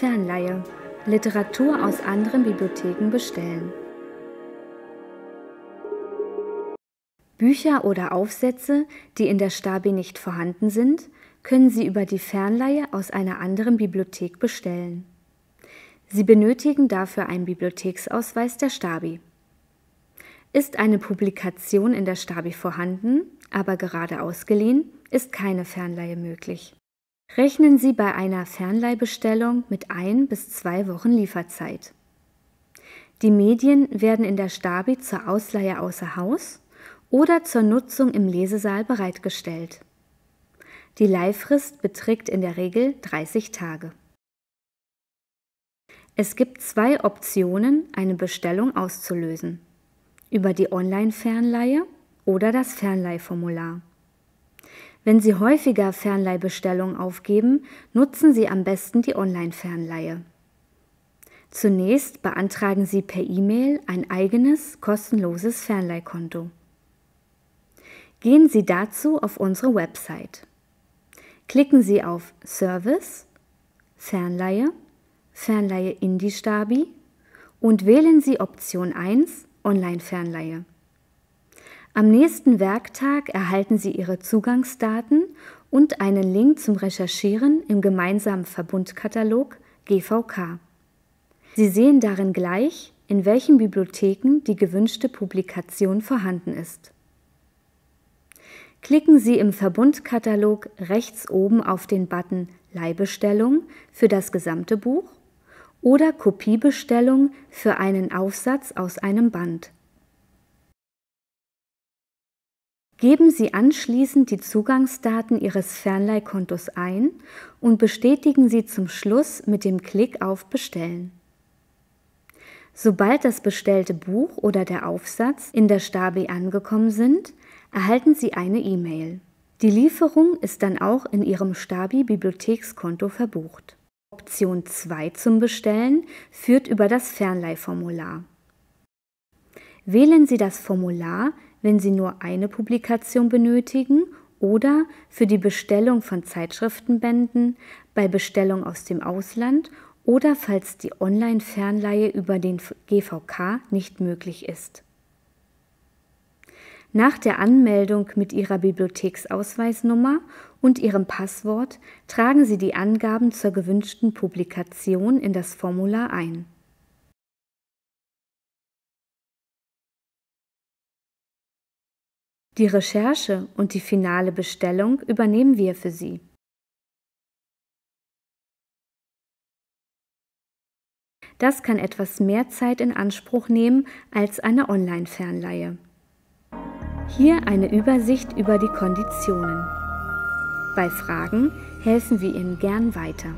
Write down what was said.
Fernleihe. Literatur aus anderen Bibliotheken bestellen. Bücher oder Aufsätze, die in der Stabi nicht vorhanden sind, können Sie über die Fernleihe aus einer anderen Bibliothek bestellen. Sie benötigen dafür einen Bibliotheksausweis der Stabi. Ist eine Publikation in der Stabi vorhanden, aber gerade ausgeliehen, ist keine Fernleihe möglich. Rechnen Sie bei einer Fernleihbestellung mit 1 bis 2 Wochen Lieferzeit. Die Medien werden in der Stabi zur Ausleihe außer Haus oder zur Nutzung im Lesesaal bereitgestellt. Die Leihfrist beträgt in der Regel 30 Tage. Es gibt 2 Optionen, eine Bestellung auszulösen: über die Online-Fernleihe oder das Fernleihformular. Wenn Sie häufiger Fernleihbestellungen aufgeben, nutzen Sie am besten die Online-Fernleihe. Zunächst beantragen Sie per E-Mail ein eigenes, kostenloses Fernleihkonto. Gehen Sie dazu auf unsere Website. Klicken Sie auf Service, Fernleihe, Fernleihe in die Stabi und wählen Sie Option 1, Online-Fernleihe. Am nächsten Werktag erhalten Sie Ihre Zugangsdaten und einen Link zum Recherchieren im gemeinsamen Verbundkatalog GVK. Sie sehen darin gleich, in welchen Bibliotheken die gewünschte Publikation vorhanden ist. Klicken Sie im Verbundkatalog rechts oben auf den Button Leihbestellung für das gesamte Buch oder Kopiebestellung für einen Aufsatz aus einem Band. Geben Sie anschließend die Zugangsdaten Ihres Fernleihkontos ein und bestätigen Sie zum Schluss mit dem Klick auf Bestellen. Sobald das bestellte Buch oder der Aufsatz in der Stabi angekommen sind, erhalten Sie eine E-Mail. Die Lieferung ist dann auch in Ihrem Stabi-Bibliothekskonto verbucht. Option 2 zum Bestellen führt über das Fernleihformular. Wählen Sie das Formular, wenn Sie nur eine Publikation benötigen oder für die Bestellung von Zeitschriftenbänden, bei Bestellung aus dem Ausland oder falls die Online-Fernleihe über den GVK nicht möglich ist. Nach der Anmeldung mit Ihrer Bibliotheksausweisnummer und Ihrem Passwort tragen Sie die Angaben zur gewünschten Publikation in das Formular ein. Die Recherche und die finale Bestellung übernehmen wir für Sie. Das kann etwas mehr Zeit in Anspruch nehmen als eine Online-Fernleihe. Hier eine Übersicht über die Konditionen. Bei Fragen helfen wir Ihnen gern weiter.